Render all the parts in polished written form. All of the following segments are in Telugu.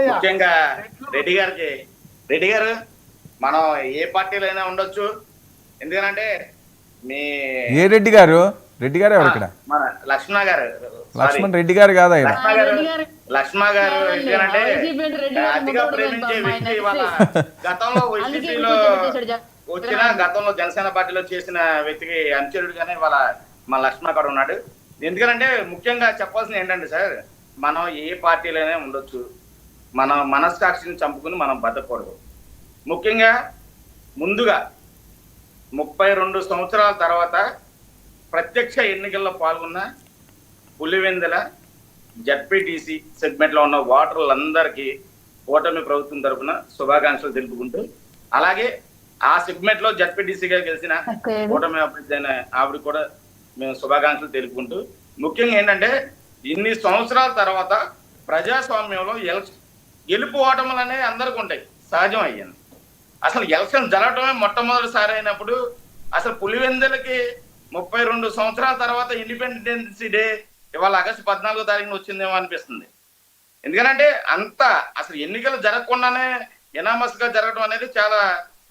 ముఖ్యంగా రెడ్డి గారు మనం ఏ పార్టీలైనా ఉండొచ్చు. ఎందుకంటే మీ ఏ రెడ్డి గారు ఎవరు ఇక్కడ? మన లక్ష్మణ గారు, లక్ష్మణ్ రెడ్డి గారు కాదు ఆయన. లక్ష్మణ గారు ఎందుకంటే అతిగా ప్రేమించే వ్యక్తి. వాళ్ళ గతంలో వైసీపీలో వచ్చిన, గతంలో జనసేన పార్టీలో చేసిన వ్యక్తికి అనుచరుడుగానే వాళ్ళ మన లక్ష్మణ గారు ఉన్నాడు. ఎందుకంటే ముఖ్యంగా చెప్పాల్సింది ఏంటంటే సార్, మనం ఏ పార్టీలోనే ఉండొచ్చు, మన మనస్సాక్షిని చంపుకుని మనం బతకూడదు. ముఖ్యంగా ముందుగా 32 సంవత్సరాల తర్వాత ప్రత్యక్ష ఎన్నికల్లో పాల్గొన్న పులివెందుల జడ్పీటీసీ సెగ్మెంట్లో ఉన్న ఓటర్లందరికీ కూటమి ప్రభుత్వం తరఫున శుభాకాంక్షలు తెలుపుకుంటూ, అలాగే ఆ సెగ్మెంట్లో జడ్పీటీసీగా గెలిచిన కూటమి అభ్యర్థి అయిన ఆవిడ కూడా మేము శుభాకాంక్షలు తెలుపుకుంటూ, ముఖ్యంగా ఏంటంటే ఇన్ని సంవత్సరాల తర్వాత ప్రజాస్వామ్యంలో గెలుపు ఓటములు అనేవి అందరికీ ఉంటాయి, సహజం అయ్యింది. అసలు ఎలక్షన్ జరగటమే మొట్టమొదటిసారి అయినప్పుడు అసలు పులివెందులకి 32 సంవత్సరాల తర్వాత ఇండిపెండెన్స్ డే ఇవాళ ఆగస్టు 14వ తారీఖున వచ్చిందేమో అనిపిస్తుంది. ఎందుకంటే అంత అసలు ఎన్నికలు జరగకుండానే ఎనామస్ గా జరగడం అనేది చాలా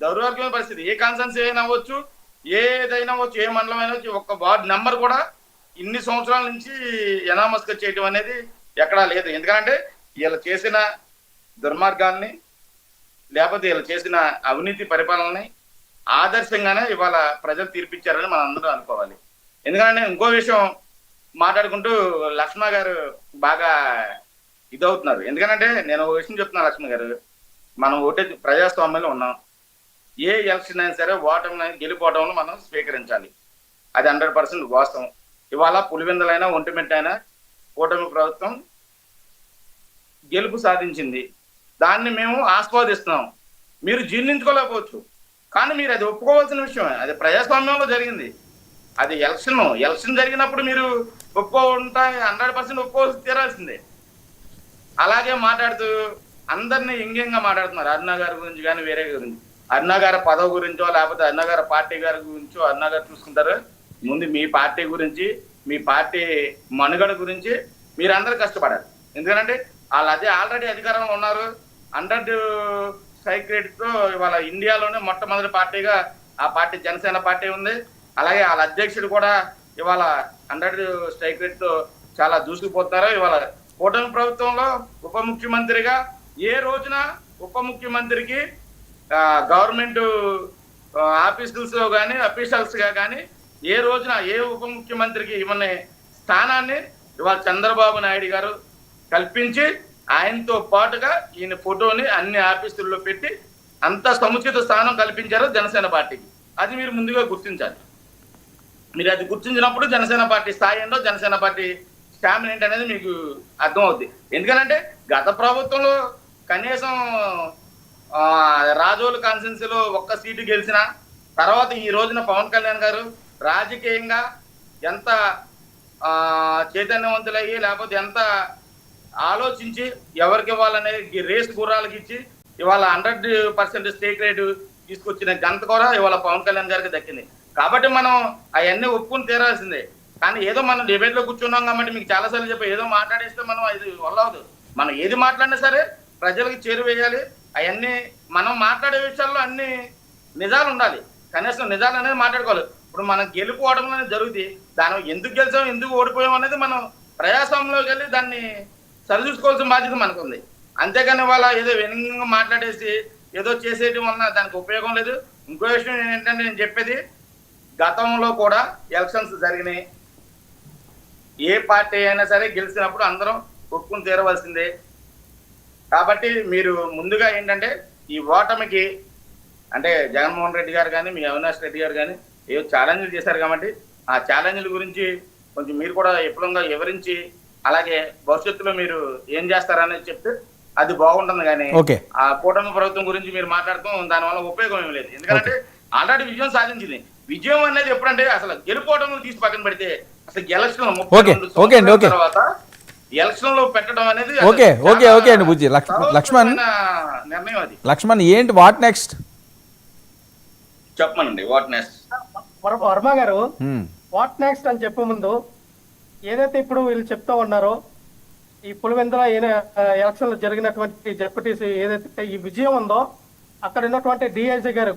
దౌర్భాగ్యమైన పరిస్థితి. ఏ కాన్సెన్స్ అయినా అవ్వచ్చు, ఏదైనా అవ్వచ్చు, ఏ మండలం అయినా వచ్చి ఒక్క వార్డు నెంబర్ కూడా ఇన్ని సంవత్సరాల నుంచి ఎనామస్ గా చేయడం అనేది ఎక్కడా లేదు. ఎందుకంటే వీళ్ళు చేసిన దుర్మార్గాల్ని, లేకపోతే వీళ్ళు చేసిన అవినీతి పరిపాలనని ఆదర్శంగానే ఇవాళ ప్రజలు తీర్పిచ్చారని మనం అందరం అనుకోవాలి. ఎందుకంటే ఇంకో విషయం మాట్లాడుకుంటూ లక్ష్మణ గారు బాగా ఇదవుతున్నారు. ఎందుకంటే నేను ఒక విషయం చెప్తున్నా, లక్ష్మణ గారు, మనం ఓటే ప్రజాస్వామ్యంలో ఉన్నాం. ఏ ఎలక్షన్ అయినా సరే ఓటమి గెలిపోవటంలో మనం స్వీకరించాలి, అది 100% వాస్తవం. ఇవాళ పులివెందులైనా ఒంటిమిట్ట అయినా కూటమి ప్రభుత్వం గెలుపు సాధించింది, దాన్ని మేము ఆస్వాదిస్తున్నాం. మీరు జీర్ణించుకోలేకపోవచ్చు, కానీ మీరు అది ఒప్పుకోవాల్సిన విషయం. అది ప్రజాస్వామ్యంలో జరిగింది, అది ఎలక్షన్ జరిగినప్పుడు మీరు ఒప్పుకుంటా 100% ఒప్పుకోవాల్సి తీరాల్సిందే. అలాగే మాట్లాడుతూ అందరినీ వ్యంగ్యంగా మాట్లాడుతున్నారు అరుణ గారి గురించి కానీ వేరే గురించి. అరుణ గారి పదవి గురించో, లేకపోతే అరుణ గారి పార్టీ గారి గురించో అరుణ గారు చూసుకుంటారు. ముందు మీ పార్టీ గురించి, మీ పార్టీ మనుగడ గురించి మీరందరూ కష్టపడారు. ఎందుకంటే వాళ్ళు అదే ఆల్రెడీ అధికారంలో ఉన్నారు. 100 స్ట్రైక్ రేట్తో ఇవాళ ఇండియాలోనే మొట్టమొదటి పార్టీగా ఆ పార్టీ జనసేన పార్టీ ఉంది. అలాగే వాళ్ళ అధ్యక్షుడు కూడా ఇవాళ 100 స్ట్రైక్ రేట్తో చాలా దూసుకుపోతున్నారు. ఇవాళ కూటమి ప్రభుత్వంలో ఉప ముఖ్యమంత్రిగా ఏ రోజున ఉప ముఖ్యమంత్రికి గవర్నమెంట్ ఆఫీసర్స్ కానీ అఫీషియల్స్ గా కానీ ఏ రోజున ఏ ఉప ముఖ్యమంత్రికి ఇవన్నీ స్థానాన్ని ఇవాళ చంద్రబాబు నాయుడు గారు కల్పించి, ఆయనతో పాటుగా ఈయన ఫోటోని అన్ని ఆఫీసుల్లో పెట్టి అంత సముచిత స్థానం కల్పించారు జనసేన పార్టీకి. అది మీరు ముందుగా గుర్తించాలి. మీరు అది గుర్తించినప్పుడు జనసేన పార్టీ స్థాయి ఏంటో, జనసేన పార్టీ స్టామినా ఏంటి అనేది మీకు అర్థమవుద్ది. ఎందుకంటే గత ప్రభుత్వంలో కనీసం రాజోలు కాన్స్టిట్యున్సీలో ఒక్క సీటు గెలిచిన తర్వాత ఈ రోజున పవన్ కళ్యాణ్ గారు రాజకీయంగా ఎంత చైతన్యవంతులయ్యి, లేకపోతే ఎంత ఆలోచించి ఎవరికి ఇవ్వాలనేది రేస్ గుర్రాలకు ఇచ్చి ఇవాళ 100% స్టేక్ రేటు తీసుకొచ్చిన ఘనత కూడా ఇవాళ పవన్ కళ్యాణ్ గారికి దక్కింది. కాబట్టి మనం అవన్నీ ఒప్పుకుని తీరాల్సిందే. కానీ ఏదో మనం డిబేట్లో కూర్చున్నాం కాబట్టి మీకు చాలాసార్లు చెప్పి ఏదో మాట్లాడేస్తే మనం ఇది వల్ల అవదు. మనం ఏది మాట్లాడినా సరే ప్రజలకు చేరువేయాలి. అవన్నీ మనం మాట్లాడే విషయాల్లో అన్ని నిజాలు ఉండాలి, కనీసం నిజాలు అనేది మాట్లాడుకోవాలి. ఇప్పుడు మనం గెలుపుకోవడం అనేది జరుగుతుంది, దాని ఎందుకు గెలిచాం, ఎందుకు ఓడిపోయాం అనేది మనం ప్రజాస్వామ్యంలోకి వెళ్ళి దాన్ని సరిచూసుకోవాల్సిన బాధ్యత మనకు ఉంది. అంతేగాని వాళ్ళ ఏదో వ్యంగ్యంగా మాట్లాడేసి ఏదో చేసేయడం వలన దానికి ఉపయోగం లేదు. ఇంకో విషయం ఏంటంటే నేను చెప్పేది, గతంలో కూడా ఎలక్షన్స్ జరిగినాయి. ఏ పార్టీ అయినా సరే గెలిచినప్పుడు అందరం ఒప్పుకుని తీరవలసిందే. కాబట్టి మీరు ముందుగా ఏంటంటే ఈ ఓటమికి అంటే జగన్మోహన్ రెడ్డి గారు కానీ, మీ అవినాష్ రెడ్డి గారు కానీ ఏవో ఛాలెంజ్లు చేశారు కాబట్టి ఆ ఛాలెంజ్ల గురించి కొంచెం మీరు కూడా విపులంగా వివరించి, అలాగే భవిష్యత్తులో మీరు ఏం చేస్తారనేది చెప్తే అది బాగుంటుంది. కానీ ఆ కూటమి ప్రభుత్వం గురించి మీరు మాట్లాడటం దానివల్ల ఉపయోగం ఏమి లేదు. ఎందుకంటే ఆల్రెడీ విజయం సాధించింది. విజయం అనేది ఎప్పుడంటే అసలు గెలుపోవడం తీసి పక్కన పెడితే అసలు ఎలక్షన్ 32 తర్వాత ఎలక్షన్ లో పెట్టడం అనేది నిర్ణయం. అది లక్ష్మణ్ ఏంటి వాట్ నెక్స్ట్ చెప్పమనండి. వాట్ నెక్స్ట్ వర్మ గారు, వాట్ నెక్స్ట్ అని చెప్పే ముందు ఏదైతే ఇప్పుడు వీళ్ళు చెప్తా ఉన్నారో ఈ పులివెందుల ఎలక్షన్ లో జరిగినటువంటి జెడ్పీటీసీ ఏదైతే ఈ విజయం ఉందో అక్కడ ఉన్నటువంటి డిఐజీ గారు